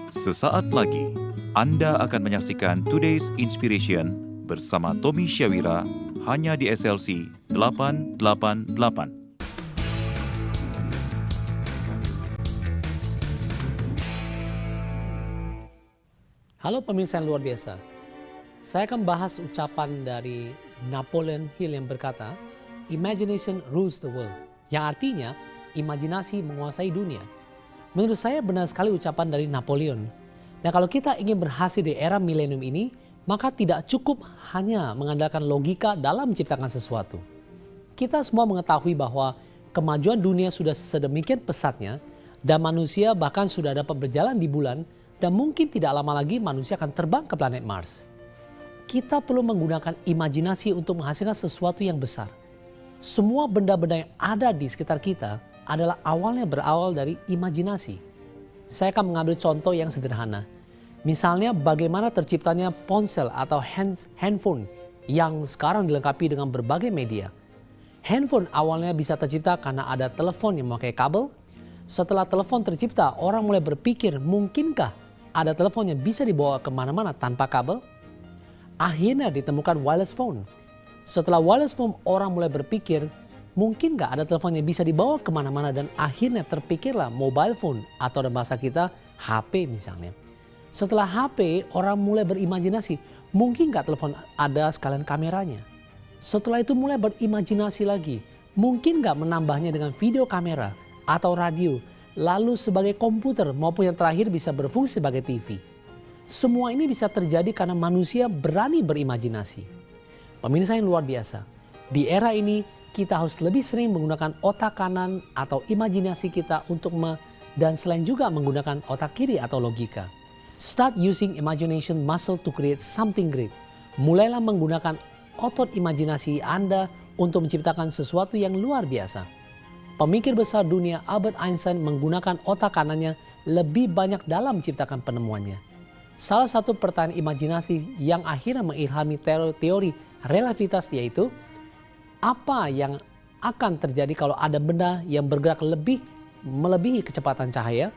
Sesaat lagi, Anda akan menyaksikan Today's Inspiration bersama Tommy Syawira hanya di SLC 888. Halo pemirsa yang luar biasa, saya akan bahas ucapan dari Napoleon Hill yang berkata, "Imagination rules the world," yang artinya imajinasi menguasai dunia. Menurut saya benar sekali ucapan dari Napoleon. Dan kalau kita ingin berhasil di era milenium ini, maka tidak cukup hanya mengandalkan logika dalam menciptakan sesuatu. Kita semua mengetahui bahwa kemajuan dunia sudah sedemikian pesatnya dan manusia bahkan sudah dapat berjalan di bulan dan mungkin tidak lama lagi manusia akan terbang ke planet Mars. Kita perlu menggunakan imajinasi untuk menghasilkan sesuatu yang besar. Semua benda-benda yang ada di sekitar kita adalah awalnya berawal dari imajinasi. Saya akan mengambil contoh yang sederhana. Misalnya bagaimana terciptanya ponsel atau handphone yang sekarang dilengkapi dengan berbagai media. Handphone awalnya bisa tercipta karena ada telepon yang memakai kabel. Setelah telepon tercipta, orang mulai berpikir mungkinkah ada telepon yang bisa dibawa kemana-mana tanpa kabel? Akhirnya ditemukan wireless phone. Setelah wireless phone, orang mulai berpikir mungkin nggak ada telepon yang bisa dibawa kemana-mana, dan akhirnya terpikirlah mobile phone atau dalam bahasa kita HP misalnya. Setelah HP, orang mulai berimajinasi, mungkin nggak telepon ada sekalian kameranya. Setelah itu mulai berimajinasi lagi, mungkin nggak menambahnya dengan video kamera atau radio, lalu sebagai komputer maupun yang terakhir bisa berfungsi sebagai TV. Semua ini bisa terjadi karena manusia berani berimajinasi. Pemirsa yang luar biasa, di era ini kita harus lebih sering menggunakan otak kanan atau imajinasi kita dan selain juga menggunakan otak kiri atau logika. Start using imagination muscle to create something great. Mulailah menggunakan otot imajinasi Anda untuk menciptakan sesuatu yang luar biasa. Pemikir besar dunia Albert Einstein menggunakan otak kanannya lebih banyak dalam menciptakan penemuannya. Salah satu pertanyaan imajinasi yang akhirnya mengilhami teori relativitas yaitu, apa yang akan terjadi kalau ada benda yang bergerak melebihi kecepatan cahaya?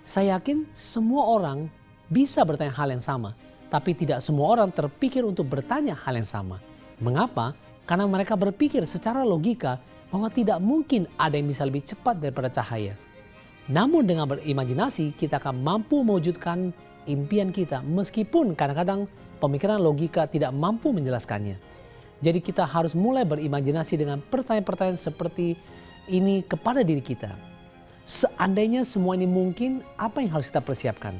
Saya yakin semua orang bisa bertanya hal yang sama, tapi tidak semua orang terpikir untuk bertanya hal yang sama. Mengapa? Karena mereka berpikir secara logika bahwa tidak mungkin ada yang bisa lebih cepat daripada cahaya. Namun dengan berimajinasi kita akan mampu mewujudkan impian kita meskipun kadang-kadang pemikiran logika tidak mampu menjelaskannya. Jadi kita harus mulai berimajinasi dengan pertanyaan-pertanyaan seperti ini kepada diri kita. Seandainya semua ini mungkin, apa yang harus kita persiapkan?